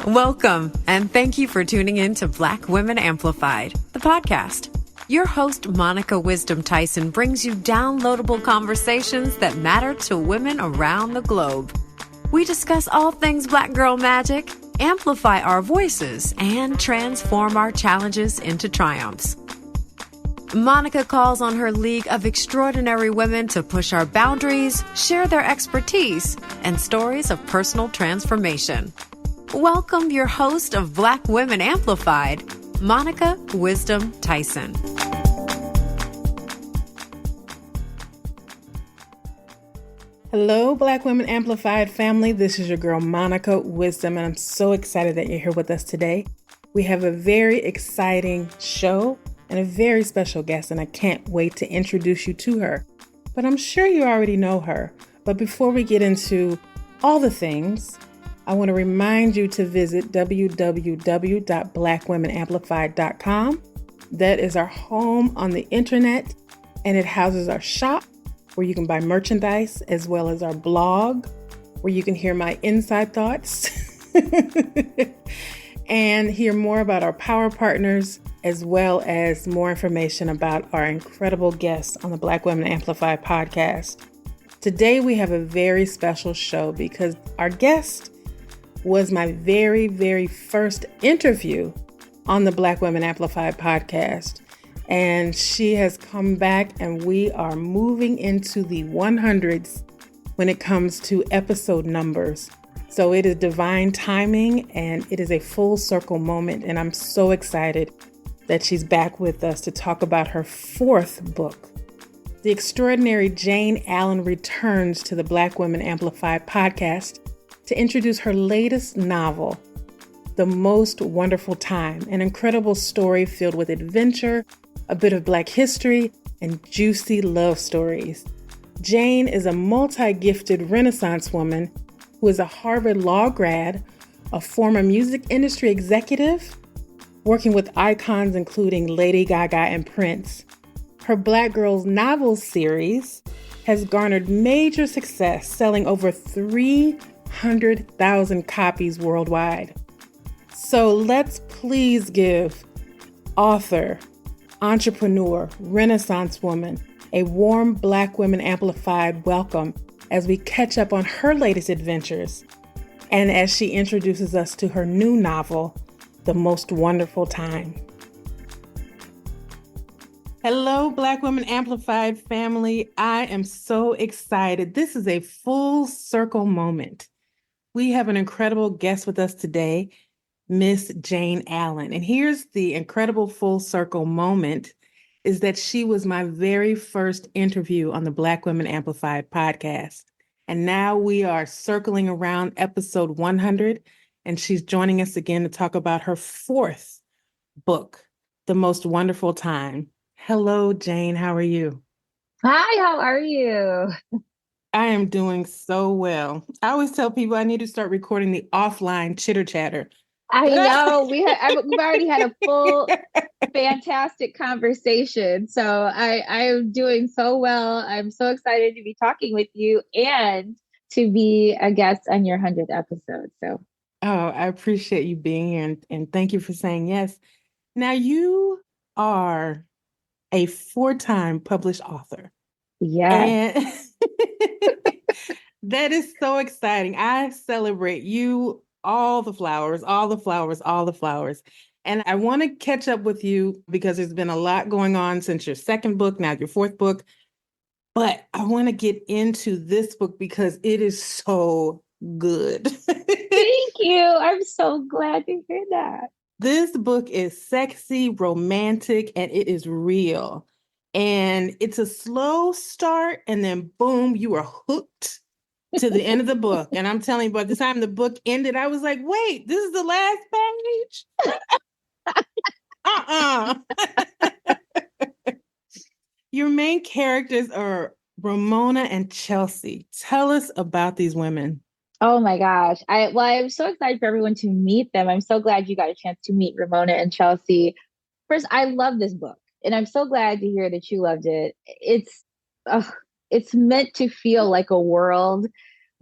Welcome, and thank you for tuning in to Black Women Amplified, the podcast. Your host, Monica Wisdom Tyson, brings you downloadable conversations that matter to women around the globe. We discuss all things Black girl magic, amplify our voices, and transform our challenges into triumphs. Monica calls on her league of extraordinary women to push our boundaries, share their expertise, and stories of personal transformation. Welcome your host of Black Women Amplified, Monica Wisdom Tyson. Hello, Black Women Amplified family. This is your girl, Monica Wisdom, and I'm so excited that you're here with us today. We have a very exciting show and a very special guest, and I can't wait to introduce you to her. But I'm sure you already know her. But before we get into all the things, I want to remind you to visit www.blackwomenamplified.com. That is our home on the internet, and it houses our shop where you can buy merchandise, as well as our blog where you can hear my inside thoughts and hear more about our power partners, as well as more information about our incredible guests on the Black Women Amplified podcast. Today we have a very special show because our guest was my very, very first interview on the Black Women Amplified podcast. And she has come back, and we are moving into the 100s when it comes to episode numbers. So it is divine timing, and it is a full circle moment. And I'm so excited that she's back with us to talk about her fourth book. The extraordinary Jayne Allen returns to the Black Women Amplified podcast to introduce her latest novel, The Most Wonderful Time, an incredible story filled with adventure, a bit of Black history, and juicy love stories. Jayne is a multi-gifted Renaissance woman who is a Harvard Law grad, a former music industry executive, working with icons including Lady Gaga and Prince. Her Black Girls novel series has garnered major success, selling over 300,000 copies worldwide. So let's please give author, entrepreneur, Renaissance woman, a warm Black Women Amplified welcome as we catch up on her latest adventures and as she introduces us to her new novel, The Most Wonderful Time. Hello, Black Women Amplified family. I am so excited. This is a full circle moment. We have an incredible guest with us today, Miss Jayne Allen. And here's the incredible full circle moment is that she was my very first interview on the Black Women Amplified podcast. And now we are circling around episode 100, and she's joining us again to talk about her fourth book, The Most Wonderful Time. Hello, Jayne. How are you? Hi, how are you? I am doing so well. I always tell people I need to start recording the offline chitter chatter. I know we've already had a full fantastic conversation. So I am doing so well. I'm so excited to be talking with you and to be a guest on your 100th episode. So I appreciate you being here, and thank you for saying yes. Now, you are a 4-time published author. Yeah. And that is so exciting. I celebrate you, all the flowers, all the flowers, all the flowers. And I want to catch up with you because there's been a lot going on since your second book, now your fourth book. But I want to get into this book because it is so good. Thank you. I'm so glad to hear that. This book is sexy, romantic, and it is real. And it's a slow start, and then boom, you are hooked to the end of the book. And I'm telling you, by the time the book ended, I was like, wait, this is the last page? Your main characters are Ramona and Chelsea. Tell us about these women. Oh my gosh. I'm so excited for everyone to meet them. I'm so glad you got a chance to meet Ramona and Chelsea. First, I love this book, and I'm so glad to hear that you loved it. It's meant to feel like a world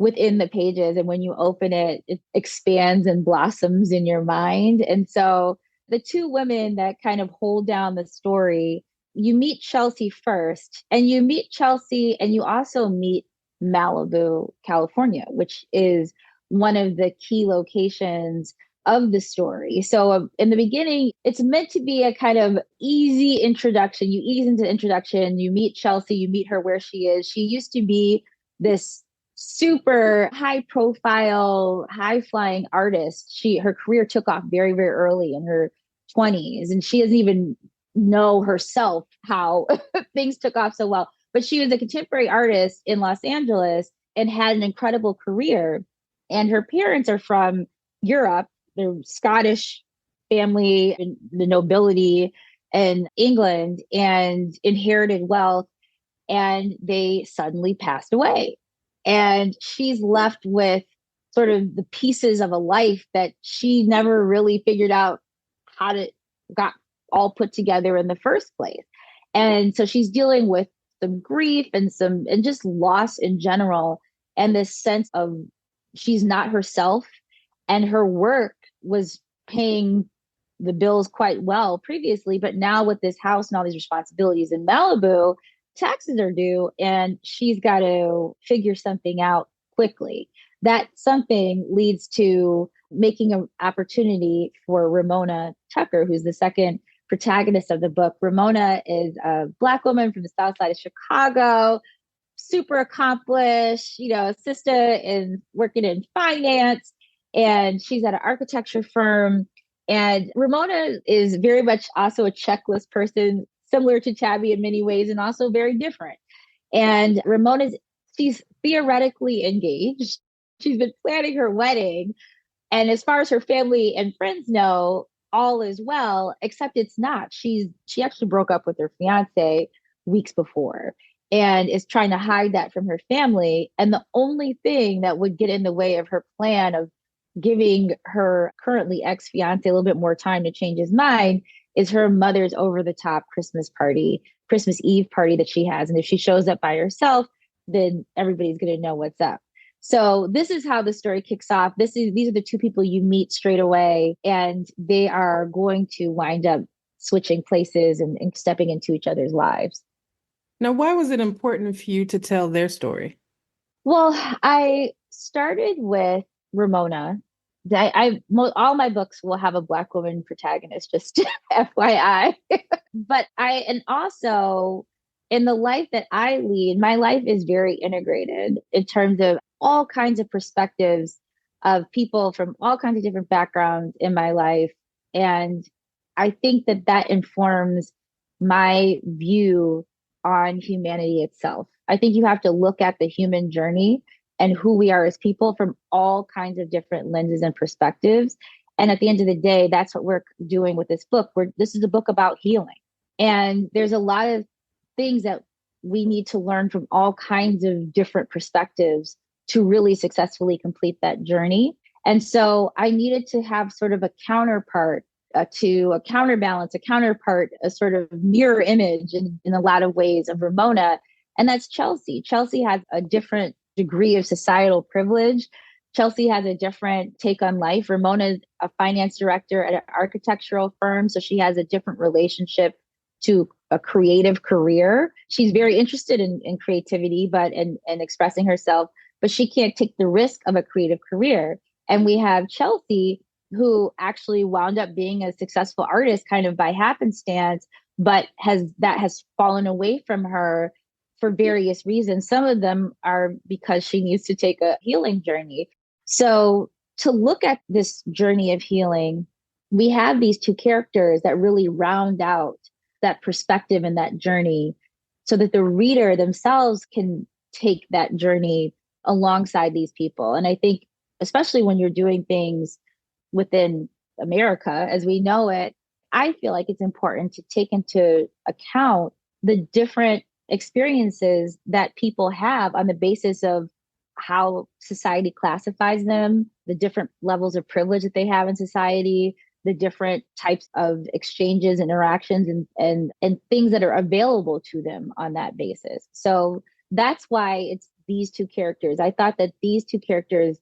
within the pages. And when you open it, it expands and blossoms in your mind. And so the two women that kind of hold down the story, you meet Chelsea first, and you meet Chelsea and you also meet Malibu, California, which is one of the key locations of the story. So in the beginning, it's meant to be a kind of easy introduction. You ease into the introduction, you meet Chelsea, you meet her where she is. She used to be this super high profile, high flying artist. Her career took off very, very early in her 20s, and she doesn't even know herself how things took off so well. But she was a contemporary artist in Los Angeles and had an incredible career. And her parents are from Europe. They're Scottish family, and the nobility in England, and inherited wealth. And they suddenly passed away. And she's left with sort of the pieces of a life that she never really figured out how to got all put together in the first place. And so she's dealing with some grief and just loss in general, and this sense of she's not herself, and her work was paying the bills quite well previously, but now with this house and all these responsibilities in Malibu, taxes are due and she's got to figure something out quickly. That something leads to making an opportunity for Ramona Tucker, who's the second protagonist of the book. Ramona is a Black woman from the South Side of Chicago, super accomplished, assistant and working in finance. And she's at an architecture firm. And Ramona is very much also a checklist person, similar to Tabby in many ways, and also very different. And she's theoretically engaged. She's been planning her wedding. And as far as her family and friends know, all is well, except it's not. She actually broke up with her fiance weeks before and is trying to hide that from her family. And the only thing that would get in the way of her plan of giving her currently ex-fiance a little bit more time to change his mind is her mother's over-the-top Christmas Eve party that she has. And if she shows up by herself, then everybody's going to know what's up. So this is how the story kicks off. These are the two people you meet straight away, and they are going to wind up switching places and stepping into each other's lives. Now, why was it important for you to tell their story? Well, I started with Ramona. All my books will have a Black woman protagonist, just FYI. And also in the life that I lead, my life is very integrated in terms of all kinds of perspectives of people from all kinds of different backgrounds in my life. And I think that informs my view on humanity itself. I think you have to look at the human journey and who we are as people from all kinds of different lenses and perspectives. And at the end of the day, that's what we're doing with this book. This is a book about healing. And there's a lot of things that we need to learn from all kinds of different perspectives to really successfully complete that journey. And so I needed to have sort of a counterpart to a counterbalance, a counterpart, a sort of mirror image in a lot of ways of Ramona. And that's Chelsea. Chelsea has a different degree of societal privilege. Chelsea has a different take on life. Ramona is a finance director at an architectural firm, so she has a different relationship to a creative career. She's very interested in creativity, and expressing herself, but she can't take the risk of a creative career. And we have Chelsea, who actually wound up being a successful artist kind of by happenstance, but has fallen away from her for various reasons. Some of them are because she needs to take a healing journey. So to look at this journey of healing, we have these two characters that really round out that perspective and that journey so that the reader themselves can take that journey alongside these people. And I think, especially when you're doing things within America as we know it, I feel like it's important to take into account the different experiences that people have on the basis of how society classifies them, the different levels of privilege that they have in society, the different types of exchanges, interactions, and things that are available to them on that basis. So that's why it's these two characters. I thought that these two characters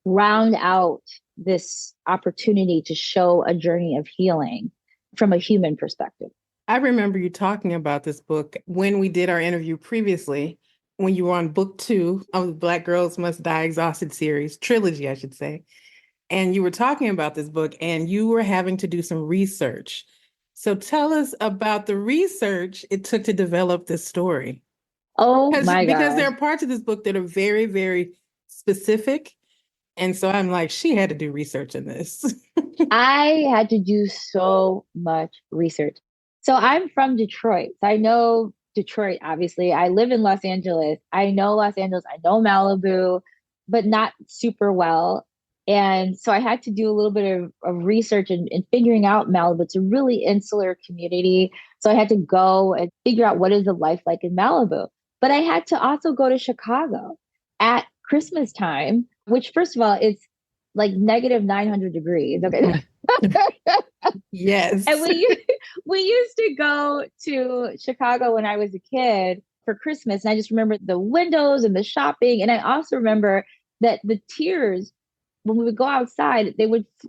round out this opportunity to show a journey of healing from a human perspective. I remember you talking about this book when we did our interview previously, when you were on book 2 of the Black Girls Must Die Exhausted series, trilogy, I should say. And you were talking about this book and you were having to do some research. So tell us about the research it took to develop this story. Oh my Because God. there are parts of this book that are very, very specific. And so I'm like, she had to do research in this. I had to do so much research. So I'm from Detroit. So I know Detroit, obviously. I live in Los Angeles. I know Los Angeles. I know Malibu, but not super well. And so I had to do a little bit of research and figuring out Malibu. It's a really insular community. So I had to go and figure out what is the life like in Malibu. But I had to also go to Chicago at Christmas time, which, first of all, it's like negative 900 degrees. Okay. Yes. And we used to go to Chicago when I was a kid for Christmas. And I just remember the windows and the shopping. And I also remember that the tears, when we would go outside,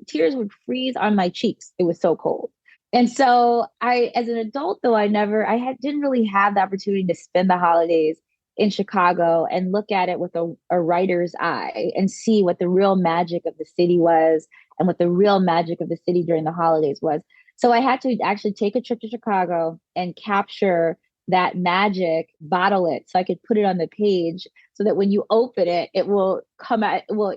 tears would freeze on my cheeks. It was so cold. And so as an adult, though, didn't really have the opportunity to spend the holidays in Chicago and look at it with a writer's eye and see what the real magic of the city was and what the real magic of the city during the holidays was. So I had to actually take a trip to Chicago and capture that magic, bottle it so I could put it on the page so that when you open it, it will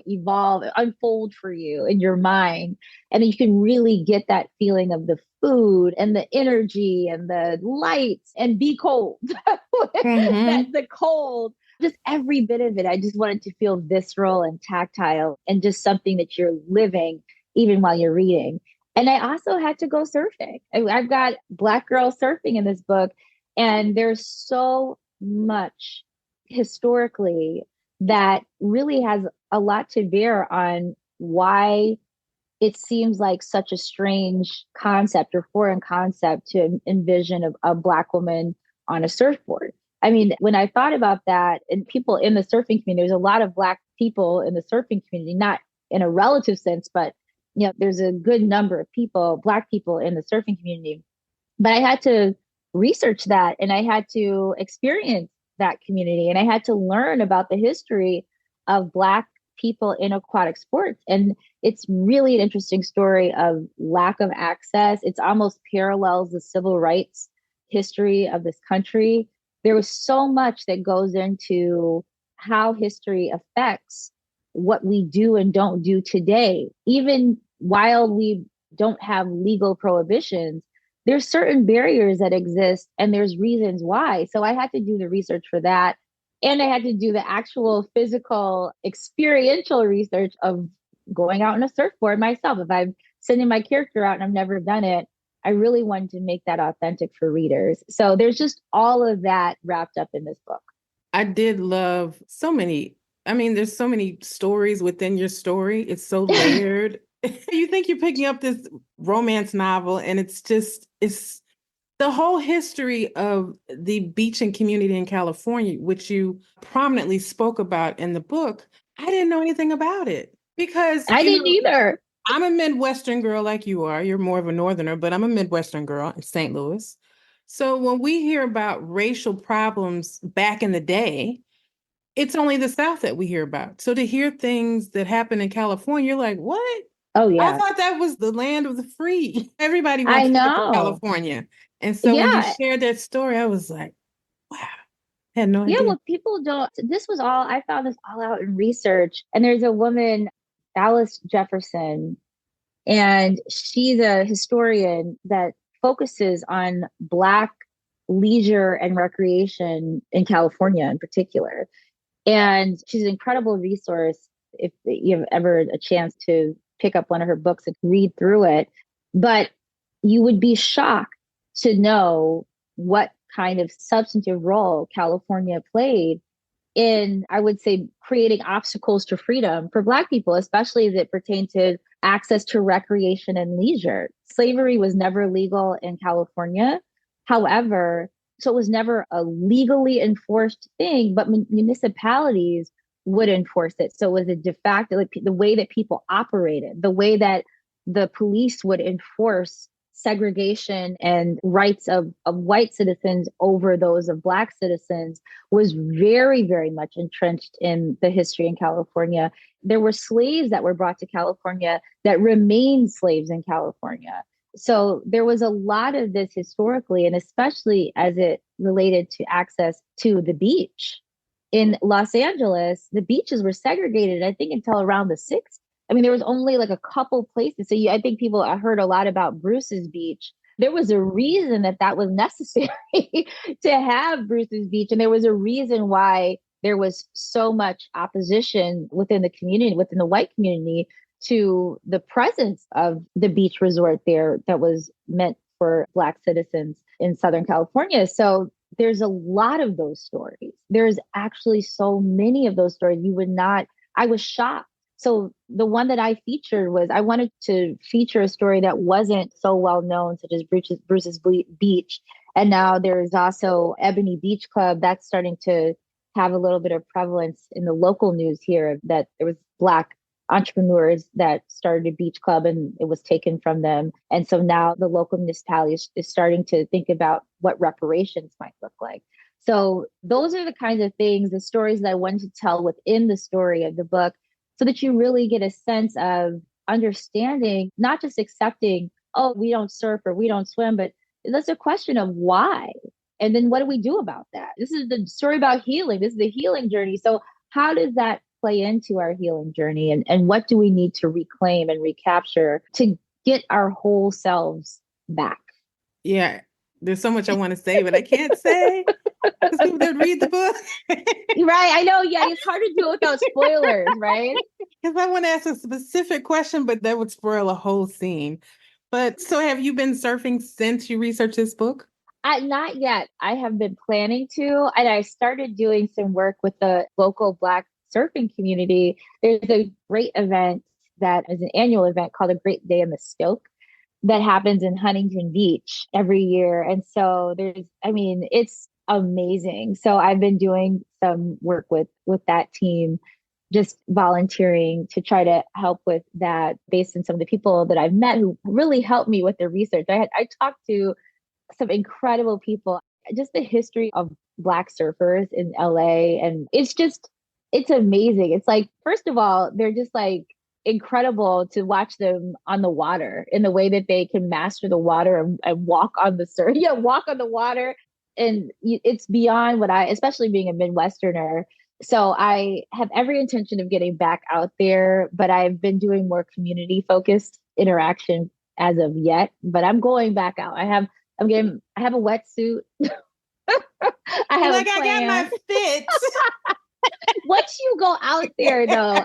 evolve, unfold for you in your mind. And then you can really get that feeling of the food and the energy and the lights and be cold. The cold, just every bit of it. I just wanted to feel visceral and tactile and just something that you're living even while you're reading. And I also had to go surfing. I've got Black girls surfing in this book. And there's so much historically that really has a lot to bear on why it seems like such a strange concept or foreign concept to envision a Black woman on a surfboard. I mean, when I thought about that, and people in the surfing community, there's a lot of Black people in the surfing community, not in a relative sense, but there's a good number of people, Black people in the surfing community. But I had to research that and I had to experience that community and I had to learn about the history of Black people in aquatic sports. And it's really an interesting story of lack of access. It's almost parallels the civil rights history of this country. There was so much that goes into how history affects what we do and don't do today. Even while we don't have legal prohibitions, there's certain barriers that exist and there's reasons why. So I had to do the research for that. And I had to do the actual physical experiential research of going out on a surfboard myself. If I'm sending my character out and I've never done it, I really wanted to make that authentic for readers. So there's just all of that wrapped up in this book. I did love there's so many stories within your story. It's so layered. You think you're picking up this romance novel and it's the whole history of the beaching community in California, which you prominently spoke about in the book. I didn't know anything about it because I didn't either. I'm a Midwestern girl like you are. You're more of a Northerner, but I'm a Midwestern girl in St. Louis. So when we hear about racial problems back in the day, it's only the South that we hear about. So to hear things that happen in California, you're like, what? Oh, yeah. I thought that was the land of the free. Everybody wants to go to California. And so when you shared that story, I was like, wow, I had no idea. Yeah, well, people don't. I found this all out in research. And there's a woman, Alice Jefferson, and she's a historian that focuses on Black leisure and recreation in California in particular. And she's an incredible resource if you have ever a chance to pick up one of her books and read through it. But you would be shocked to know what kind of substantive role California played in, I would say, creating obstacles to freedom for Black people, especially as it pertained to access to recreation and leisure. Slavery was never legal in California. However, So it was never a legally enforced thing, but municipalities would enforce it. So it was a de facto, like the way that people operated, the way that the police would enforce segregation and rights of white citizens over those of Black citizens was very, very much entrenched in the history in California. There were slaves that were brought to California that remained slaves in California. So there was a lot of this historically, and especially as it related to access to the beach. In Los Angeles, the beaches were segregated, I think, until around the 60s. I mean, there was only like a couple places. So I think I heard a lot about Bruce's Beach. There was a reason that that was necessary to have Bruce's Beach. And there was a reason why there was so much opposition within the community, within the white community, to the presence of the beach resort there that was meant for Black citizens in Southern California. So there's a lot of those stories. There's actually so many of those stories. I was shocked. So the one that I featured I wanted to feature a story that wasn't so well known, such as Bruce's Beach. And now there's also Ebony Beach Club that's starting to have a little bit of prevalence in the local news here, that there was Black entrepreneurs that started a beach club and it was taken from them. And so now the local municipality is starting to think about what reparations might look like. So those are the kinds of things, the stories that I wanted to tell within the story of the book, so that you really get a sense of understanding, not just accepting, oh, we don't surf or we don't swim, but that's a question of why. And then what do we do about that? This is the story about healing. This is the healing journey. So how does that play into our healing journey? And what do we need to reclaim and recapture to get our whole selves back? Yeah, there's so much I want to say, but I can't say because people don't read the book. Right. I know. Yeah. It's hard to do it without spoilers, right? Because I want to ask a specific question, but that would spoil a whole scene. But so have you been surfing since you researched this book? Not yet. I have been planning to, and I started doing some work with the local Black surfing community. There's a great event that is an annual event called A Great Day in the Stoke that happens in Huntington Beach every year. And so it's amazing. So I've been doing some work with that team, just volunteering to try to help with that based on some of the people that I've met who really helped me with their research. I talked to some incredible people, just the history of Black surfers in LA. And it's amazing. It's like, first of all, they're just like incredible to watch them on the water in the way that they can master the water and walk on the surf. Yeah, walk on the water. And it's beyond especially being a Midwesterner. So I have every intention of getting back out there, but I've been doing more community focused interaction as of yet, but I'm going back out. I have a wetsuit. I have a plan. I got my fit. Once you go out there, though,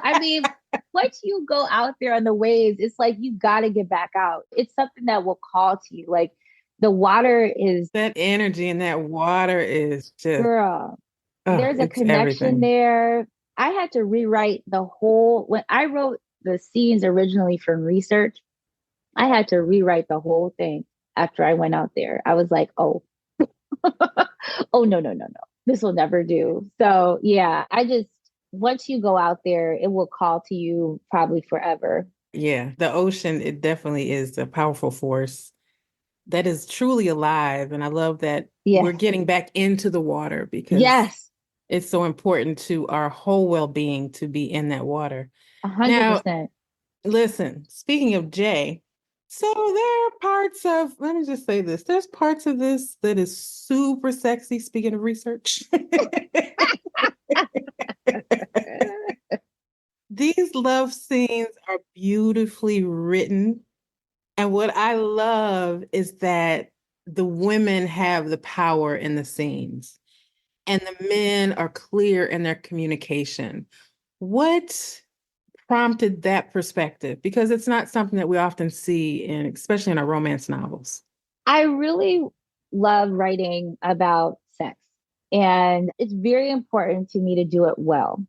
once you go out there on the waves, it's like you got to get back out. It's something that will call to you. Like the water is that energy in that water is just, girl. There's a connection everything there. I had to rewrite when I wrote the scenes originally from research. I had to rewrite the whole thing after I went out there. I was like, oh, oh no. This will never do. So yeah, once you go out there, it will call to you probably forever. Yeah, the ocean, it definitely is a powerful force that is truly alive. And I love that we're getting back into the water because it's so important to our whole well-being to be in that water. 100%. Now, listen, speaking of Jay, so there are parts of, let me just say this, there's parts of this that is super sexy, speaking of research. These love scenes are beautifully written. And what I love is that the women have the power in the scenes and the men are clear in their communication. What prompted that perspective? Because it's not something that we often see, especially in our romance novels. I really love writing about sex, and it's very important to me to do it well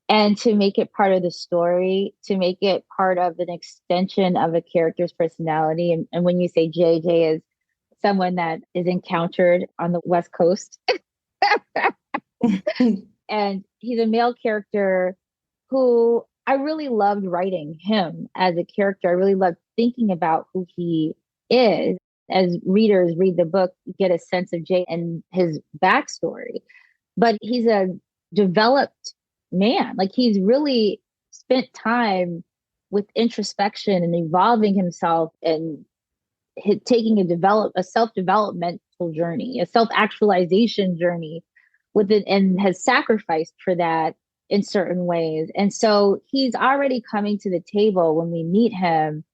and to make it part of the story, to make it part of an extension of a character's personality. And when you say Jay is someone that is encountered on the West Coast. And he's a male character who I really loved writing him as a character. I really loved thinking about who he is. As readers read the book, you get a sense of Jay and his backstory. But he's a developed man. Like he's really spent time with introspection and evolving himself and taking a self-developmental journey, a self-actualization journey with it, and has sacrificed for that in certain ways. And so he's already coming to the table when we meet him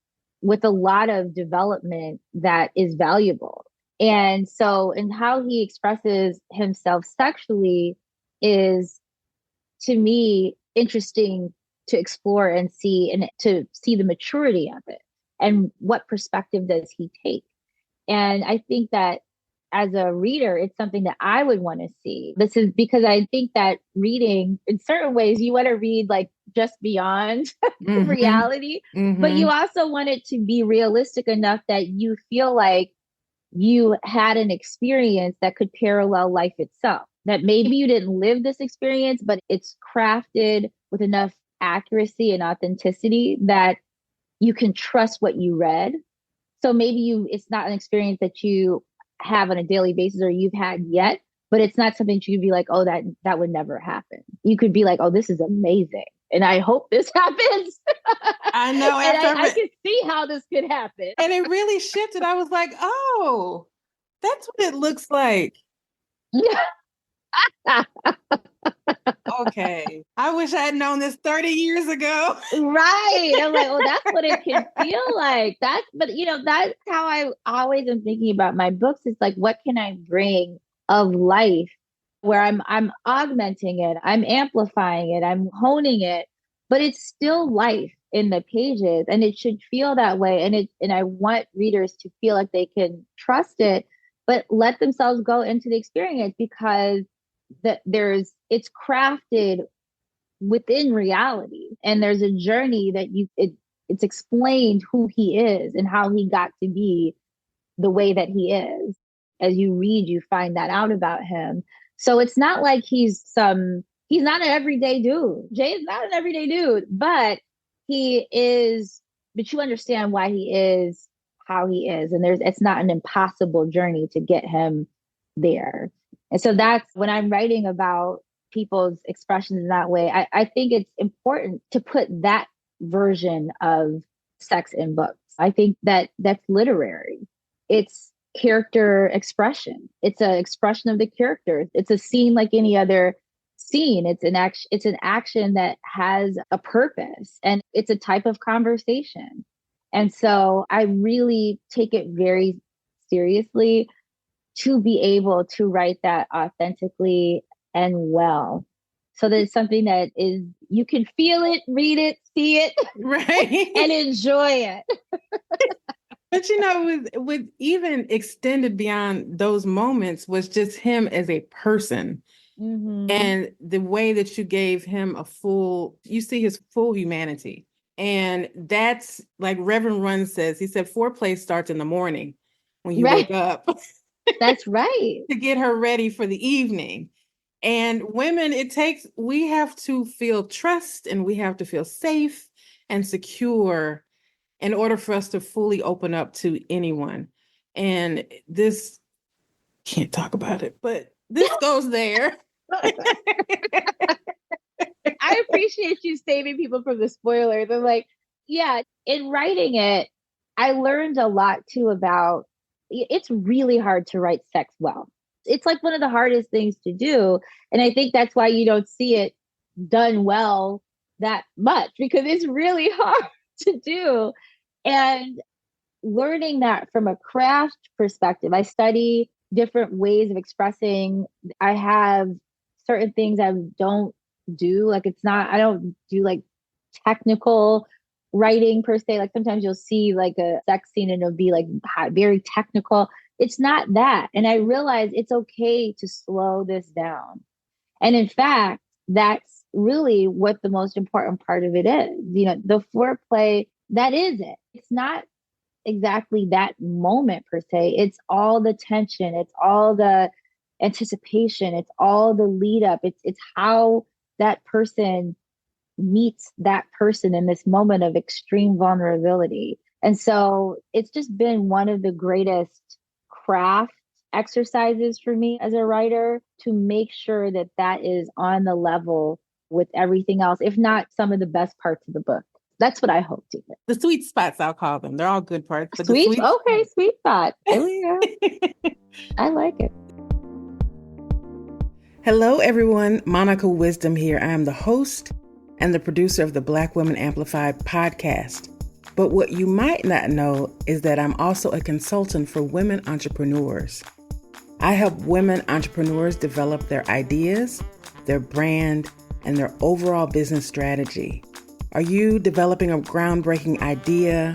with a lot of development that is valuable. And so, and how he expresses himself sexually is, to me, interesting to explore and see, and to see the maturity of it and what perspective does he take. And I think that as a reader, it's something that I would want to see. This is because I think that reading, in certain ways, you want to read like just beyond reality, but you also want it to be realistic enough that you feel like you had an experience that could parallel life itself. That maybe you didn't live this experience, but it's crafted with enough accuracy and authenticity that you can trust what you read. So maybe it's not an experience that you have on a daily basis or you've had yet, but it's not something that you could be like, oh, that would never happen. You could be like, oh, this is amazing, and I hope this happens. I know. And I can see how this could happen. And it really shifted. I was like, oh, that's what it looks like. Okay. I wish I had known this 30 years ago. Right. I'm like, oh, that's what it can feel like. But that's how I always am thinking about my books. It's like, what can I bring of life where I'm augmenting it, I'm amplifying it, I'm honing it, but it's still life in the pages, and it should feel that way. And I want readers to feel like they can trust it, but let themselves go into the experience, because it's crafted within reality, and there's a journey that it's explained who he is and how he got to be the way that he is. As you read, you find that out about him. So it's not like he's not an everyday dude. Jay is not an everyday dude, but he is, but you understand why he is how he is. And it's not an impossible journey to get him there. And so that's when I'm writing about people's expressions in that way. I think it's important to put that version of sex in books. I think that's literary. It's character expression. It's an expression of the characters. It's a scene like any other scene. It's an action that has a purpose, and it's a type of conversation. And so I really take it very seriously to be able to write that authentically and well. So that it's something that is, you can feel it, read it, see it, right, and enjoy it. But with even extended beyond those moments was just him as a person. And the way that you gave him you see his full humanity. And that's like Reverend Run says, he said, foreplay starts in the morning when you wake up. That's right. To get her ready for the evening. And women, we have to feel trust, and we have to feel safe and secure in order for us to fully open up to anyone. And this, can't talk about it, but this goes there. I appreciate you saving people from the spoilers. I'm like, yeah, in writing it, I learned a lot too about, it's really hard to write sex well. It's like one of the hardest things to do. And I think that's why you don't see it done well that much, because it's really hard to do. And learning that from a craft perspective, I study different ways of expressing. I have certain things I don't do. Like I don't do like technical writing per se. Like sometimes you'll see like a sex scene and it'll be like very technical. It's not that. And I realized it's okay to slow this down. And in fact, that's really what the most important part of it is. The foreplay, that is it. It's not exactly that moment per se. It's all the tension, it's all the anticipation, it's all the lead up. It's how that person meets that person in this moment of extreme vulnerability. And so it's just been one of the greatest craft exercises for me as a writer to make sure that that is on the level with everything else, if not some of the best parts of the book. That's what I hope to hear. The sweet spots, I'll call them. They're all good parts. But Sweet, the okay, sweet spot. There we go. I like it. Hello, everyone. Monica Wisdom here. I am the host and the producer of the Black Women Amplified podcast. But what you might not know is that I'm also a consultant for women entrepreneurs. I help women entrepreneurs develop their ideas, their brand, and their overall business strategy. Are you developing a groundbreaking idea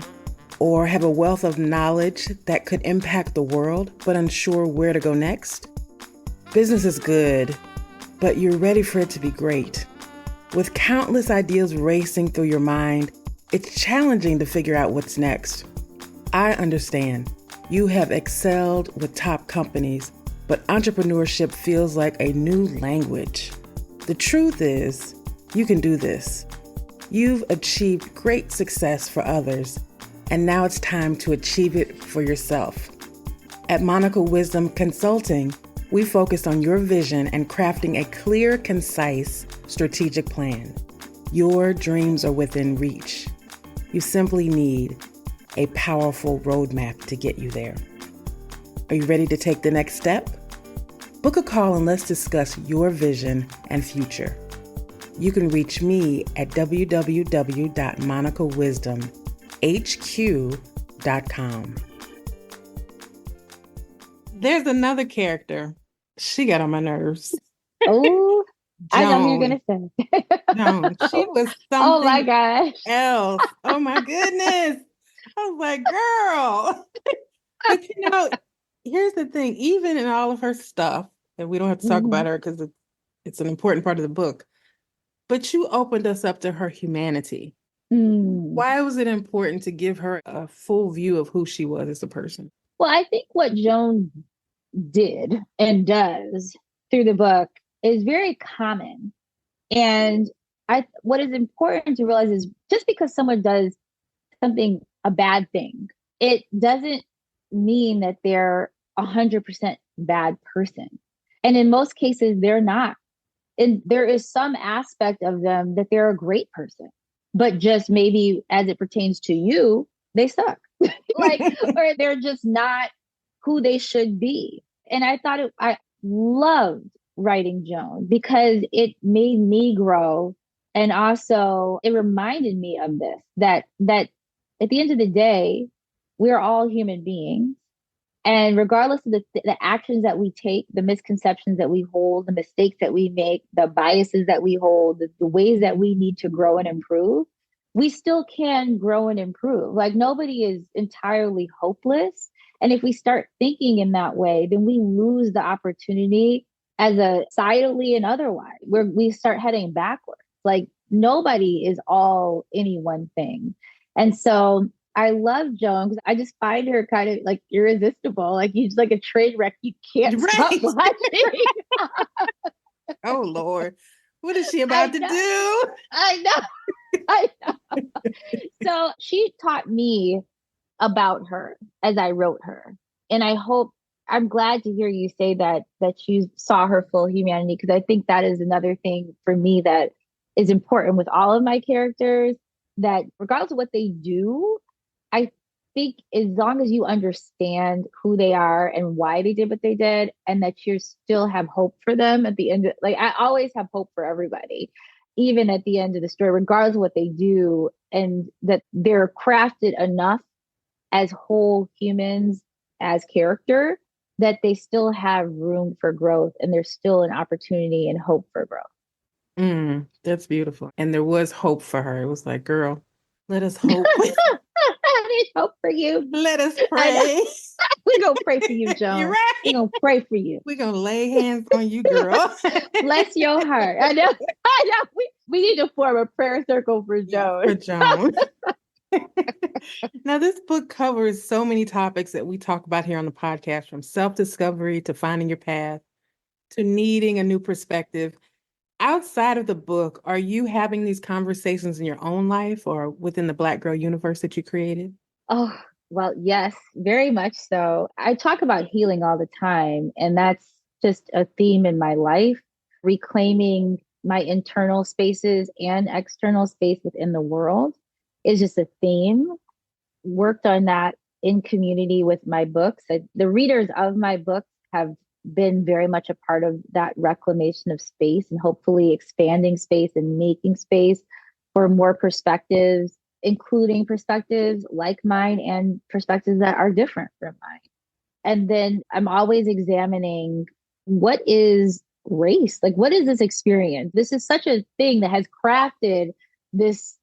or have a wealth of knowledge that could impact the world but unsure where to go next? Business is good, but you're ready for it to be great. With countless ideas racing through your mind, it's challenging to figure out what's next. I understand. You have excelled with top companies, but entrepreneurship feels like a new language. The truth is, you can do this. You've achieved great success for others, and now it's time to achieve it for yourself. At Monica Wisdom Consulting, we focus on your vision and crafting a clear, concise, strategic plan. Your dreams are within reach. You simply need a powerful roadmap to get you there. Are you ready to take the next step? Book a call and let's discuss your vision and future. You can reach me at www.monicawisdomhq.com. There's another character. She got on my nerves. Oh, I know who you're going to say. No, she was something oh my gosh. else. Oh my goodness. I was like, girl. But here's the thing. Even in all of her stuff, and we don't have to talk about her because it's an important part of the book, but you opened us up to her humanity. Why was it important to give her a full view of who she was as a person? Well, I think what Joan did and does through the book is very common. And what is important to realize is just because someone does something, a bad thing, it doesn't mean that they're 100% bad person. And in most cases, they're not. And there is some aspect of them that they're a great person, but just maybe as it pertains to you, they suck. Or they're just not who they should be. And I loved writing Joan because it made me grow. And also it reminded me of this, that at the end of the day, we're all human beings. And regardless of the actions that we take, the misconceptions that we hold, the mistakes that we make, the biases that we hold, the ways that we need to grow and improve, we still can grow and improve. Like nobody is entirely hopeless. And if we start thinking in that way, then we lose the opportunity as a societally and otherwise, where we start heading backwards. Like nobody is all any one thing. And so I love Joan because I just find her kind of like irresistible. Like she's like a train wreck. You can't stop watching. Oh, Lord. What is she about to do? I know. So she taught me about her as I wrote her. And I'm glad to hear you say that you saw her full humanity, because I think that is another thing for me that is important with all of my characters, that regardless of what they do, I think as long as you understand who they are and why they did what they did, and that you still have hope for them at the end, like I always have hope for everybody, even at the end of the story, regardless of what they do, and that they're crafted enough as whole humans, as character, that they still have room for growth and there's still an opportunity and hope for growth. That's beautiful. And there was hope for her. It was like, girl, let us hope. There's hope for you. Let us pray. We're going to pray for you, Joan. You're right. We're going to pray for you. We're going to lay hands on you, girl. Bless your heart. I know. We need to form a prayer circle for Joan. For Joan. Now, this book covers so many topics that we talk about here on the podcast, from self-discovery to finding your path to needing a new perspective. Outside of the book, are you having these conversations in your own life or within the Black Girl universe that you created? Oh, well, yes, very much so. I talk about healing all the time, and that's just a theme in my life, reclaiming my internal spaces and external space within the world is just a theme. Worked on that in community with my books. The readers of my books have been very much a part of that reclamation of space and hopefully expanding space and making space for more perspectives, including perspectives like mine and perspectives that are different from mine. And then I'm always examining, what is race? Like, what is this experience? This is such a thing that has crafted this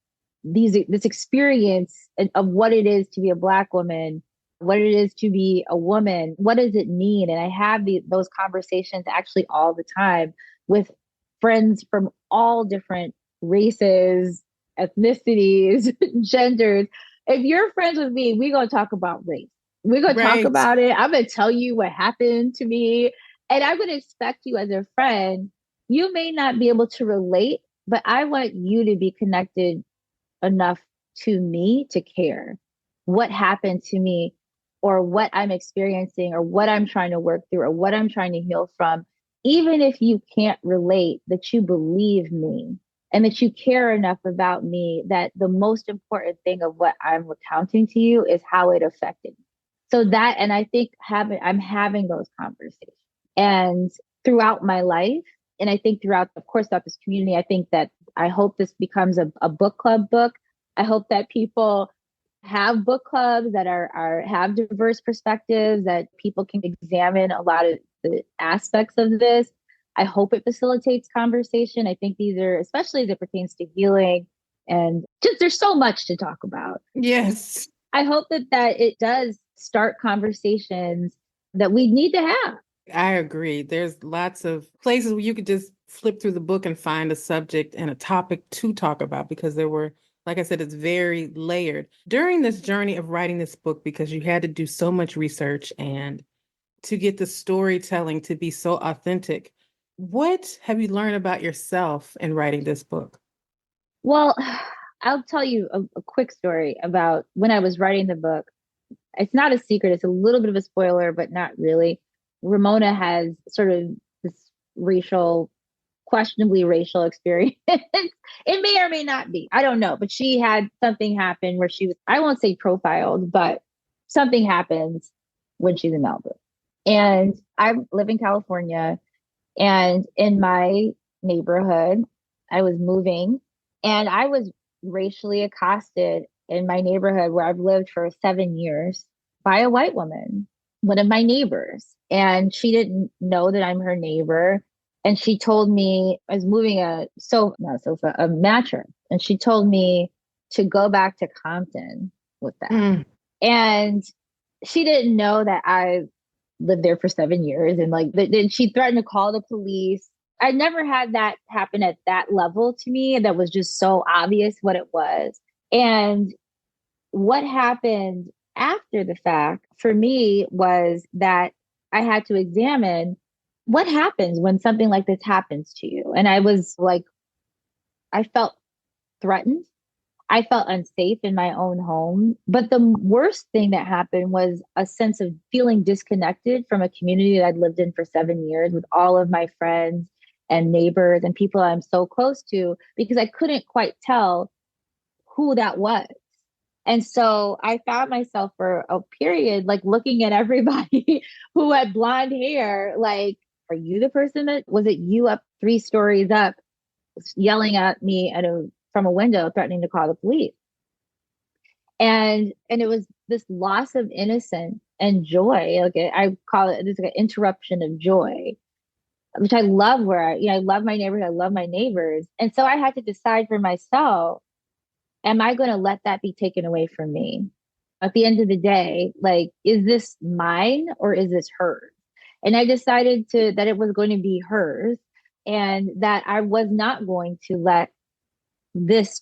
experience of what it is to be a Black woman, what it is to be a woman. What does it mean? And I have those conversations actually all the time with friends from all different races, ethnicities, genders. If you're friends with me, we're going to talk about race. We're going to talk Right. about it. I'm going to tell you what happened to me. And I would expect you as a friend, you may not be able to relate, but I want you to be connected enough to me to care what happened to me or what I'm experiencing or what I'm trying to work through or what I'm trying to heal from. Even if you can't relate, that you believe me and that you care enough about me, that the most important thing of what I'm recounting to you is how it affected me. So that, and I think I'm having those conversations and throughout my life. And I think throughout, of course, throughout this community, I think that I hope this becomes a book club book. I hope that people have book clubs that have diverse perspectives, that people can examine a lot of the aspects of this. I hope it facilitates conversation. I think these are, especially as it pertains to healing, and just there's so much to talk about. Yes. I hope that it does start conversations that we need to have. I agree. There's lots of places where you could just flip through the book and find a subject and a topic to talk about because there were, like I said, it's very layered. During this journey of writing this book, because you had to do so much research and to get the storytelling to be so authentic, what have you learned about yourself in writing this book? Well, I'll tell you a quick story about when I was writing the book. It's not a secret. It's a little bit of a spoiler, but not really. Ramona has sort of this questionably racial experience. It may or may not be. I don't know. But she had something happen where she was, I won't say profiled, but something happens when she's in Melbourne. And I live in California. And in my neighborhood, I was moving and I was racially accosted in my neighborhood where I've lived for 7 years by a white woman, one of my neighbors. And she didn't know that I'm her neighbor. And she told me, I was moving a mattress. And she told me to go back to Compton with that. Mm. And she didn't know that I lived there for 7 years. And then she threatened to call the police. I never had that happen at that level to me. That was just so obvious what it was. And what happened after the fact for me was that I had to examine what happens when something like this happens to you. And I was like, I felt threatened. I felt unsafe in my own home. But the worst thing that happened was a sense of feeling disconnected from a community that I'd lived in for 7 years with all of my friends and neighbors and people I'm so close to, because I couldn't quite tell who that was. And so I found myself for a period, like looking at everybody who had blonde hair, like, are you the person was it you up 3 stories up yelling at me from a window, threatening to call the police? And it was this loss of innocence and joy. I call it, it's like an interruption of joy, which I love I love my neighborhood. I love my neighbors. And so I had to decide for myself, am I going to let that be taken away from me? At the end of the day, like, is this mine or is this hers? And I decided that it was going to be hers and that I was not going to let this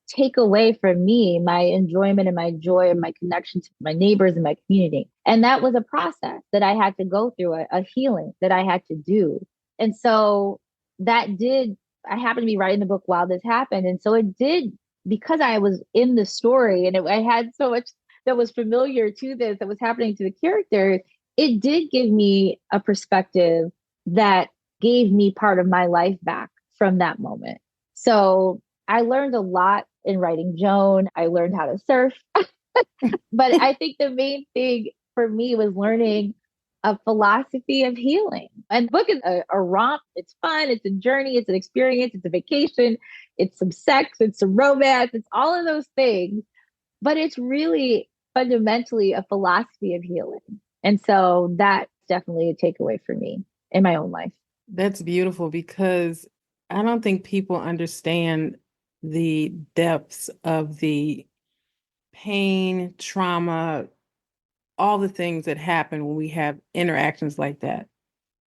take away from me my enjoyment and my joy and my connection to my neighbors and my community. And that was a process that I had to go through, a healing that I had to do. And so that did, I happened to be writing the book while this happened. And so it did, because I was in the story and I had so much that was familiar to this, that was happening to the characters, it did give me a perspective that gave me part of my life back from that moment. So I learned a lot in writing Joan. I learned how to surf. But I think the main thing for me was learning a philosophy of healing. And the book is a romp. It's fun. It's a journey. It's an experience. It's a vacation. It's some sex. It's some romance. It's all of those things. But it's really fundamentally a philosophy of healing. And so that's definitely a takeaway for me in my own life. That's beautiful, because I don't think people understand the depths of the pain, trauma, all the things that happen when we have interactions like that.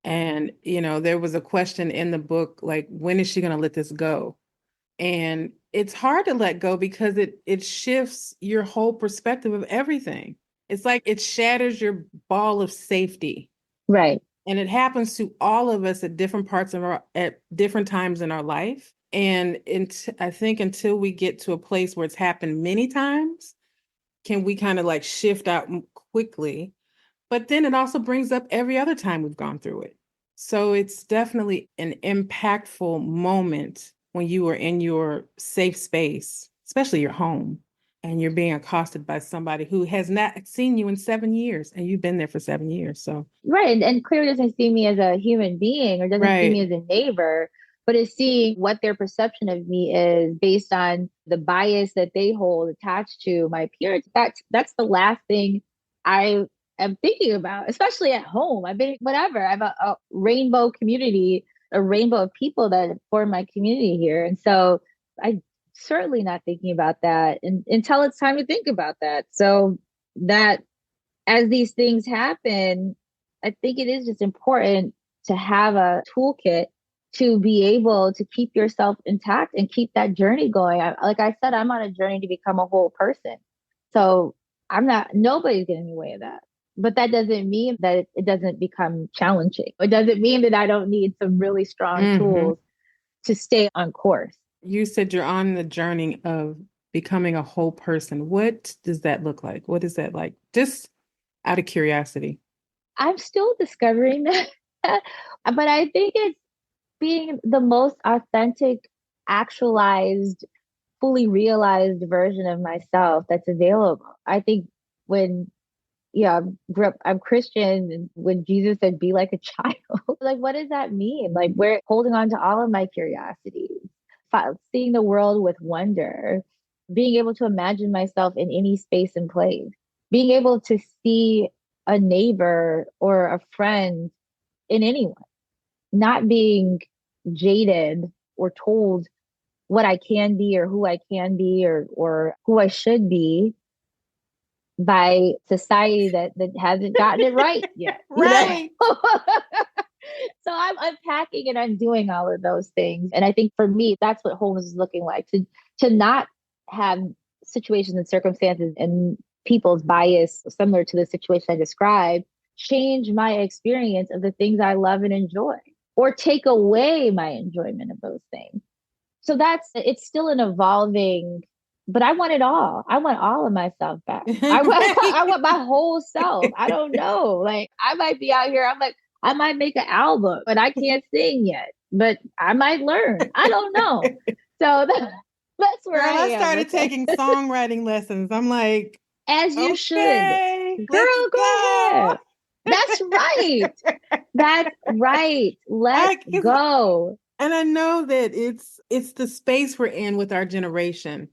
And, there was a question in the book, like, when is she going to let this go? And it's hard to let go because it shifts your whole perspective of everything. It's like it shatters your ball of safety. Right. And it happens to all of us at different parts of at different times in our life. And I think until we get to a place where it's happened many times, can we kind of like shift out quickly. But then it also brings up every other time we've gone through it. So it's definitely an impactful moment when you are in your safe space, especially your home, and you're being accosted by somebody who has not seen you in 7 years, and you've been there for 7 years. So right. And clearly doesn't see me as a human being or doesn't see me as a neighbor, but is seeing what their perception of me is based on the bias that they hold attached to my appearance. That's the last thing I am thinking about, especially at home. I've been whatever. I have a rainbow community, a rainbow of people that form my community here. And so I certainly not thinking about that until it's time to think about that. So that as these things happen, I think it is just important to have a toolkit to be able to keep yourself intact and keep that journey going. Like I said, I'm on a journey to become a whole person. So nobody's getting in the way of that. But that doesn't mean that it doesn't become challenging. It doesn't mean that I don't need some really strong tools to stay on course. You said you're on the journey of becoming a whole person. What does that look like? What is that like? Just out of curiosity. I'm still discovering that. But I think it's being the most authentic, actualized, fully realized version of myself that's available. I think when I grew up, I'm Christian, and when Jesus said, be like a child, like, what does that mean? Like, we're holding on to all of my curiosities, seeing the world with wonder, being able to imagine myself in any space and place, being able to see a neighbor or a friend in anyone, not being jaded or told what I can be or who I can be or who I should be by society that hasn't gotten it right yet. Right. So I'm unpacking and I'm doing all of those things. And I think for me, that's what wholeness is looking like, to not have situations and circumstances and people's bias similar to the situation I described change my experience of the things I love and enjoy, or take away my enjoyment of those things. So it's still an evolving, but I want it all. I want all of myself back. I want my whole self. I don't know. Like, I might be out here. I'm like, I might make an album, but I can't sing yet, but I might learn. I don't know. So that's where I am. I started taking songwriting lessons. I'm like, as you okay, should. Girl, go ahead. That's right. That's right. Let's go. And I know that it's the space we're in with our generation.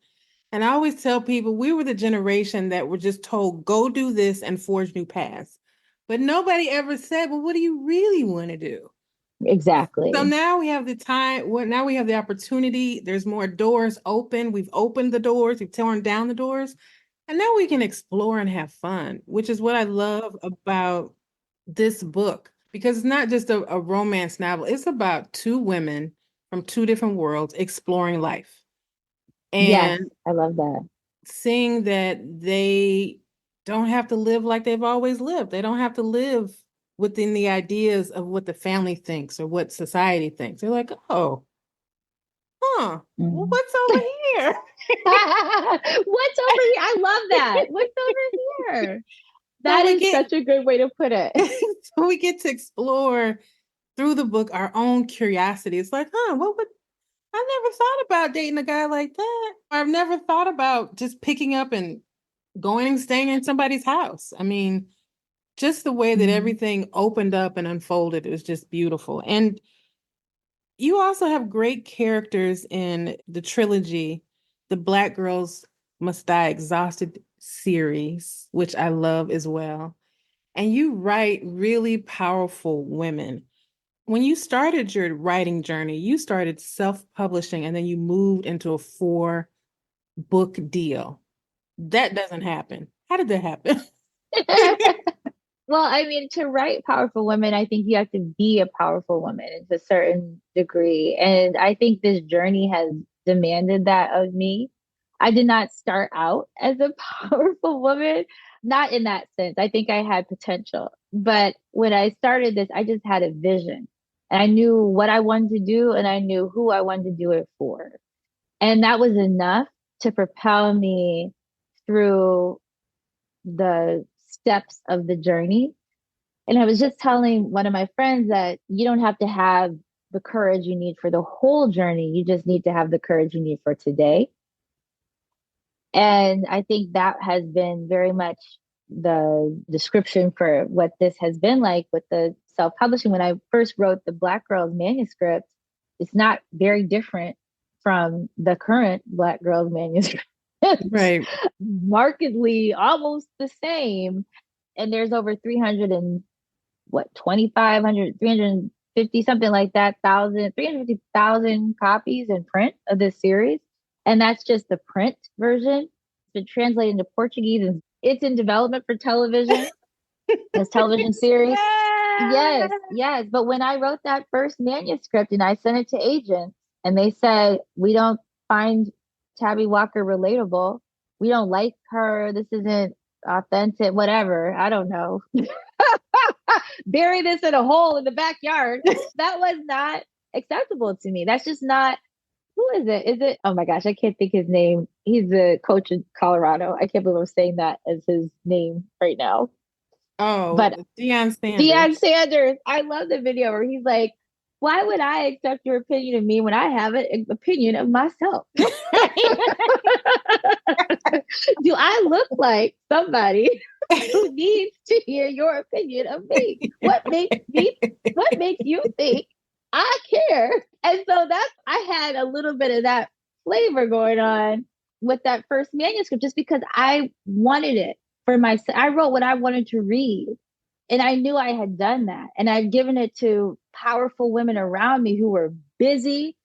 And I always tell people we were the generation that were just told, go do this and forge new paths. But nobody ever said, well, what do you really want to do? Exactly. So now we have the time. Well, now we have the opportunity. There's more doors open. We've opened the doors. We've torn down the doors. And now we can explore and have fun, which is what I love about this book. Because it's not just a romance novel. It's about two women from two different worlds exploring life. Yes, And I love that. seeing that they don't have to live like they've always lived. They don't have to live within the ideas of what the family thinks or what society thinks. They're like, oh, huh, well, Mm. what's over here? What's over here? I love that. What's over here? So That we is get such a good way to put it. so we get to explore through the book our own curiosity. It's like, huh, what would I never thought about dating a guy like that. I've never thought about just picking up and going and staying in somebody's house. I mean, just the way that Mm. everything opened up and unfolded is just beautiful. And you also have great characters in the trilogy, the Black Girls Must Die Exhausted series, which I love as well. And you write really powerful women. When you started your writing journey, you started self-publishing and then you moved into a 4-book deal. That doesn't happen. How did that happen? Well, I mean, to write powerful women, I think you have to be a powerful woman to a certain degree. And I think this journey has demanded that of me. I did not start out as a powerful woman, not in that sense. I think I had potential. But when I started this, I just had a vision and I knew what I wanted to do and I knew who I wanted to do it for. And that was enough to propel me through the steps of the journey. And I was just telling one of my friends that you don't have to have the courage you need for the whole journey. You just need to have the courage you need for today. And I think that has been very much the description for what this has been like with the self publishing. When I first wrote the Black Girls manuscript, it's not very different from the current Black Girls manuscript. Right. Markedly almost the same. And there's over 300 and what, 2,500, 350, something like that, 350,000 copies in print of this series. And that's just the print version. It's been translated into Portuguese and it's in development for television, as television series. Yes, yes. But when I wrote that first manuscript and I sent it to agents and they said, we don't find Tabby Walker relatable. We don't like her. This isn't authentic, whatever. I don't know. Bury this in a hole in the backyard. That was not acceptable to me. That's just not. Who is it? Is it? Oh my gosh, I can't think his name. He's the coach in Colorado. I can't believe I'm saying that as his name right now. Oh, But Deion Deion Sanders. Sanders, I love the video where he's like, "Why would I accept your opinion of me when I have an opinion of myself? Do I look like somebody who needs to hear your opinion of me? What makes me? What makes you think I care?" And so that's I had a little bit of that flavor going on with that first manuscript, just because I wanted it for myself. I wrote what I wanted to read, and I knew I had done that, and I'd given it to powerful women around me who were busy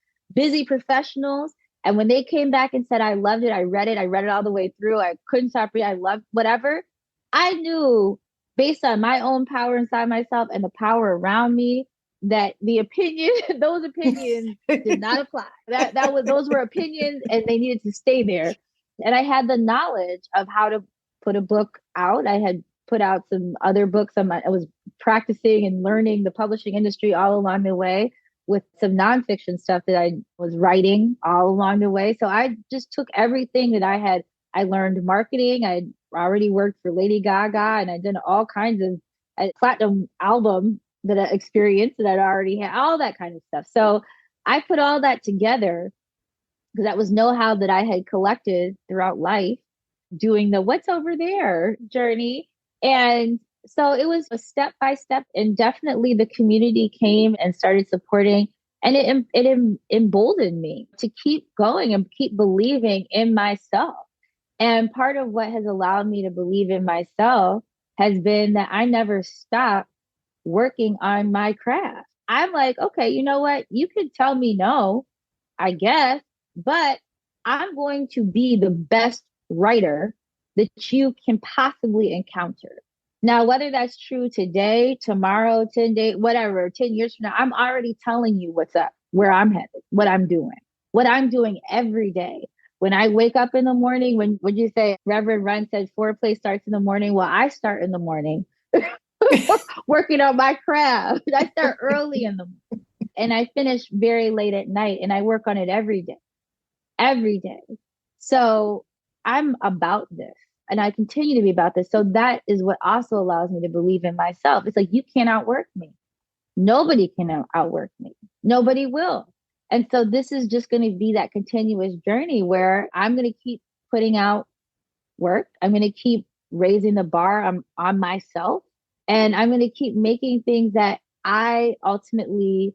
professionals. And when they came back and said, I loved it, I read it all the way through, I couldn't stop reading, I loved whatever, I knew based on my own power inside myself and the power around me that the opinion, those opinions did not apply. That was those were opinions and they needed to stay there. And I had the knowledge of how to put a book out. I had put out some other books. I was practicing and learning the publishing industry all along the way with some nonfiction stuff that I was writing all along the way. So I just took everything that I learned marketing. I already worked for Lady Gaga and I did all kinds of a platinum album that I experienced that I'd already had, all that kind of stuff. So I put all that together because that was know-how that I had collected throughout life doing the what's over there journey. And so it was a step by step, and definitely the community came and started supporting, and it emboldened me to keep going and keep believing in myself. And part of what has allowed me to believe in myself has been that I never stopped working on my craft. I'm like, okay, you know what? You could tell me no, I guess, but I'm going to be the best writer that you can possibly encounter. Now, whether that's true today, tomorrow, 10 days, whatever, 10 years from now, I'm already telling you what's up, where I'm headed, what I'm doing every day, When I wake up in the morning, when would you say Reverend Run said foreplay starts in the morning? Well, I start in the morning working on my craft. I start early in the morning and I finish very late at night and I work on it every day. So I'm about this and I continue to be about this. So that is what also allows me to believe in myself. It's like, you can't outwork me. Nobody can outwork me. Nobody will. And so this is just going to be that continuous journey where I'm going to keep putting out work. I'm going to keep raising the bar on myself. And I'm going to keep making things that I ultimately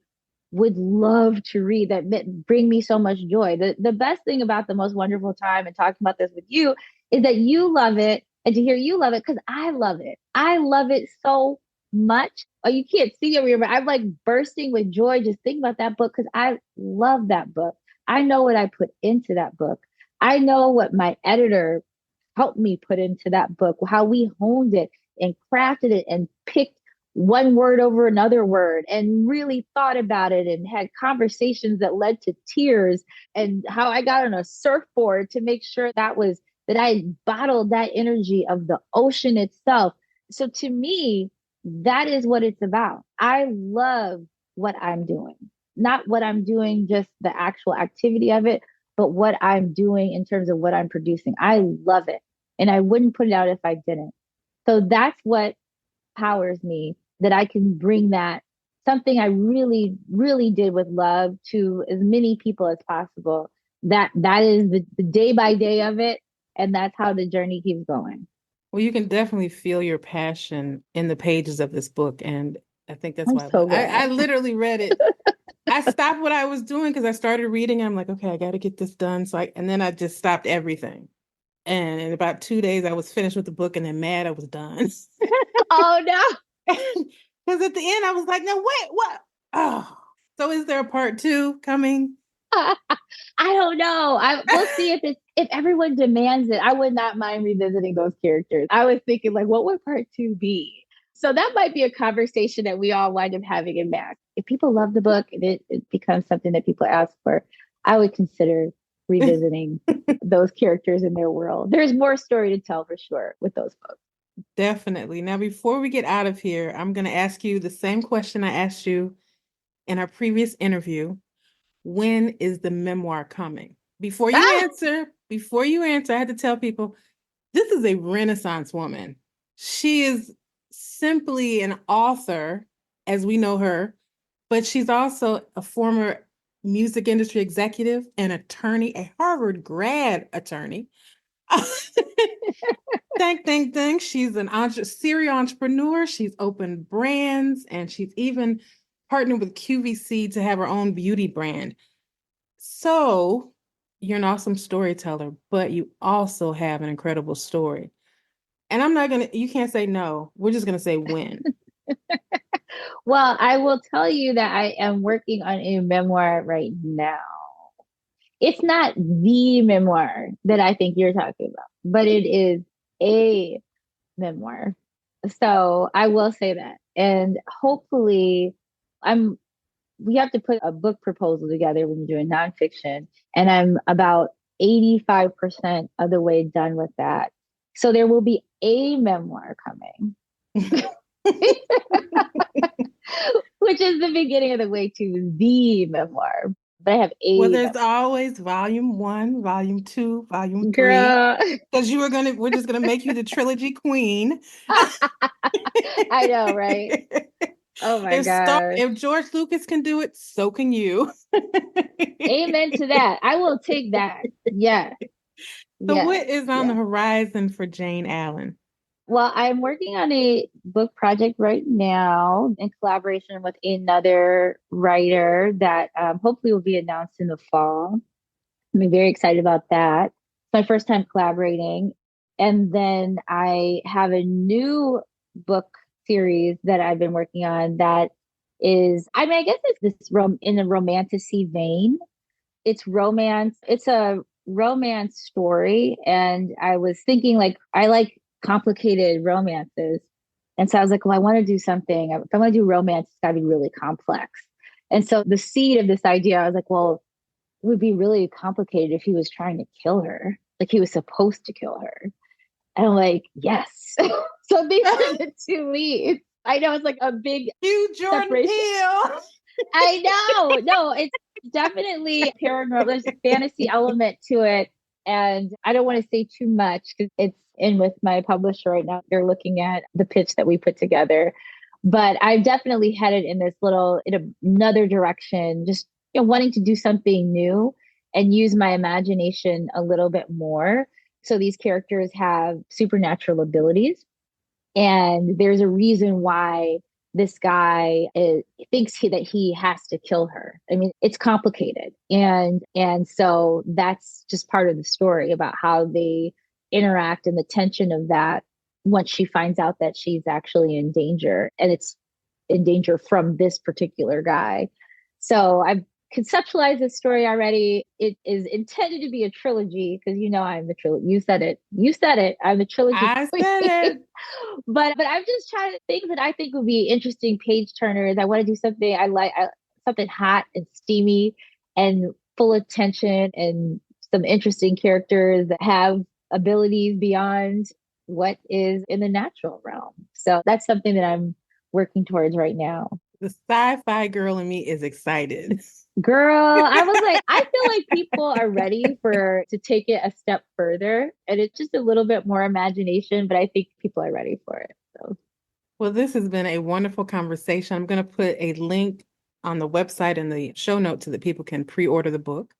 would love to read that bring me so much joy. The best thing about the most wonderful time and talking about this with you is that you love it and to hear you love it because I love it. I love it so much. Oh, you can't see it over here, but I'm like bursting with joy just thinking about that book because I love that book. I know what I put into that book. I know what my editor helped me put into that book, how we honed it and crafted it and picked one word over another word and really thought about it and had conversations that led to tears and how I got on a surfboard to make sure that I bottled that energy of the ocean itself. So to me, that is what it's about. I love what I'm doing, not what I'm doing, just the actual activity of it, but what I'm doing in terms of what I'm producing. I love it. And I wouldn't put it out if I didn't. So that's what powers me, that I can bring that something I really, really did with love to as many people as possible. That is the day by day of it. And that's how the journey keeps going. Well, you can definitely feel your passion in the pages of this book. And I think that's why so I literally read it. I stopped what I was doing because I started reading. I'm like, okay, I got to get this done. And then I just stopped everything. And in about 2 days, I was finished with the book and then mad I was done. Oh, no. Because at the end, I was like, no, wait, what? Oh, so is there a part 2 coming? I don't know. We'll see if everyone demands it. I would not mind revisiting those characters. I was thinking, like, what would part 2 be? So that might be a conversation that we all wind up having in Mass. If people love the book and it becomes something that people ask for, I would consider revisiting those characters in their world. There's more story to tell for sure with those books. Definitely. Now, before we get out of here, I'm going to ask you the same question I asked you in our previous interview. When is the memoir coming? Before you answer, I had to tell people, this is a Renaissance woman. She is simply an author, as we know her, but she's also a former music industry executive, an attorney, a Harvard grad attorney. Dang. She's an serial entrepreneur. She's opened brands and she's even partnered with QVC to have her own beauty brand. So you're an awesome storyteller, but you also have an incredible story. And you can't say no. We're just going to say when. Well, I will tell you that I am working on a memoir right now. It's not the memoir that I think you're talking about, but it is a memoir. So I will say that. And hopefully we have to put a book proposal together when you're doing nonfiction. And I'm about 85% of the way done with that. So there will be a memoir coming. Which is the beginning of the way to the memoir. But I have Well, there's always volume 1, volume 2, volume 3. Because we're just gonna make you the trilogy queen. I know, right? Oh my God. If George Lucas can do it, so can you. Amen to that. I will take that. Yeah. So what is on the horizon for Jayne Allen? Well, I'm working on a book project right now in collaboration with another writer that hopefully will be announced in the fall. I'm very excited about that. It's my first time collaborating. And then I have a new book series that I've been working on that is, I guess it's this in a romanticy vein. It's romance. It's a romance story. And I was thinking, like, I like complicated romances. And so I was like, well, I want to do something. If I want to do romance, it's got to be really complex. And so the seed of this idea, I was like, well, it would be really complicated if he was trying to kill her. Like he was supposed to kill her. And I'm like, yes. So these are the two leads. I know it's like a big Jordan separation. Peele. I know. No, it's definitely paranormal. There's a fantasy element to it. And I don't want to say too much because it's in with my publisher right now. They're looking at the pitch that we put together. But I've definitely headed in another direction, just wanting to do something new and use my imagination a little bit more. So these characters have supernatural abilities. And there's a reason why this guy thinks that he has to kill her. I mean, it's complicated. And so that's just part of the story about how they interact and the tension of that once she finds out that she's actually in danger, and it's in danger from this particular guy. So I've conceptualized this story already. It is intended to be a trilogy because I'm the trilogy. You said it. I'm the trilogy. I said it. But I'm just trying to think that I think would be interesting page turners. I want to do something I like, something hot and steamy and full of tension and some interesting characters that have abilities beyond what is in the natural realm. So that's something that I'm working towards right now. The sci-fi girl in me is excited. Girl, I was like, I feel like people are ready to take it a step further. And it's just a little bit more imagination, but I think people are ready for it. So. Well, this has been a wonderful conversation. I'm going to put a link on the website in the show notes so that people can pre-order the book.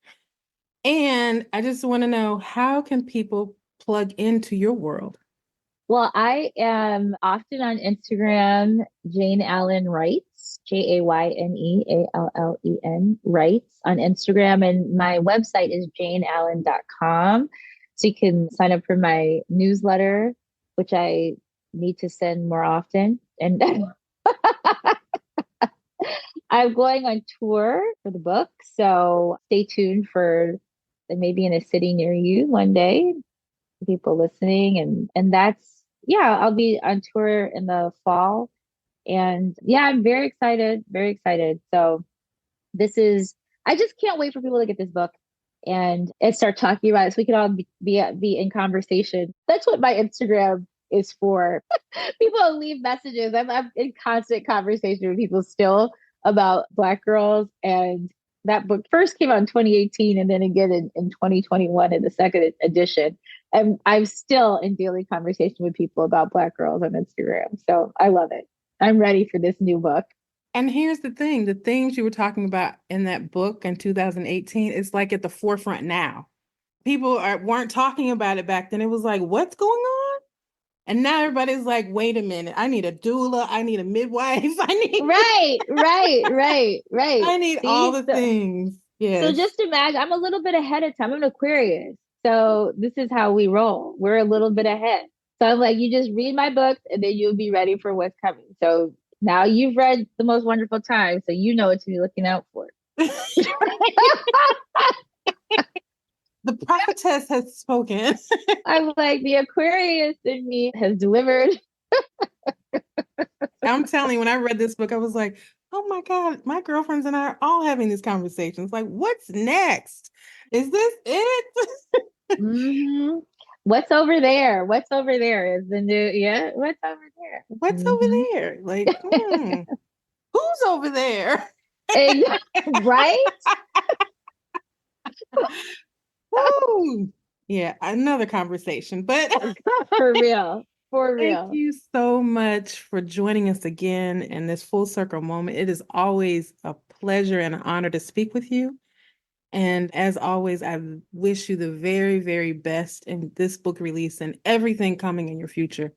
And I just want to know, how can people plug into your world? Well, I am often on Instagram, Jayne Allen Writes, JayneAllen Writes on Instagram. And my website is JayneAllen.com. So you can sign up for my newsletter, which I need to send more often. And I'm going on tour for the book. So stay tuned for maybe in a city near you one day, people listening. And that's, I'll be on tour in the fall. And I'm very excited, very excited. So I just can't wait for people to get this book and start talking about it so we can all be in conversation. That's what my Instagram is for. People leave messages. I'm in constant conversation with people still about Black girls. And that book first came out in 2018 and then again in 2021 in the second edition. And I'm still in daily conversation with people about Black girls on Instagram. So I love it. I'm ready for this new book. And here's the thing, the things you were talking about in that book in 2018, it's like at the forefront now. People weren't talking about it back then. It was like, what's going on? And now everybody's like, wait a minute, I need a doula, I need a midwife, I need Right. I need all the things. Yeah. So just imagine, I'm a little bit ahead of time. I'm an Aquarius. So this is how we roll. We're a little bit ahead. So I'm like, you just read my book and then you'll be ready for what's coming. So now you've read The Most Wonderful Time, so you know what to be looking out for. The prophetess has spoken. I'm like, the Aquarius in me has delivered. I'm telling you, when I read this book, I was like, oh my God, my girlfriends and I are all having these conversations. Like, what's next? Is this it? Mm-hmm. What's over there? What's over there is the new, what's over there? What's over there? Like, who's over there? Right? Woo. Yeah, another conversation, but for real. Thank you so much for joining us again in this full circle moment. It is always a pleasure and an honor to speak with you. And as always, I wish you the very, very best in this book release and everything coming in your future.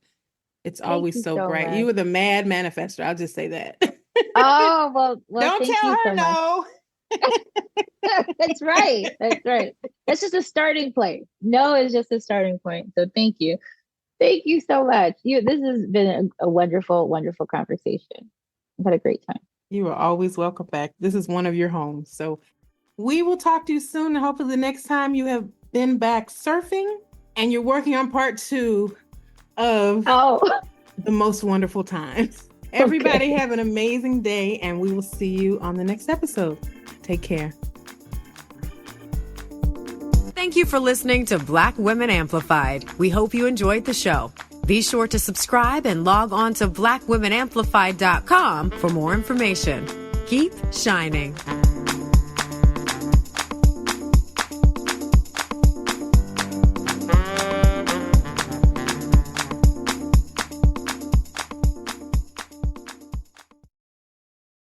It's always so bright. Much. You were the mad manifestor. I'll just say that. Oh, well don't tell her no. That's right. That's just a starting point. No is just a starting point. So thank you. Thank you so much. This has been a wonderful, wonderful conversation. I've had a great time. You are always welcome back. This is one of your homes. So we will talk to you soon. And hopefully the next time you have been back surfing and you're working on part 2 of The Most Wonderful Times. Everybody have an amazing day, and we will see you on the next episode. Take care. Thank you for listening to Black Women Amplified. We hope you enjoyed the show. Be sure to subscribe and log on to blackwomenamplified.com for more information. Keep shining.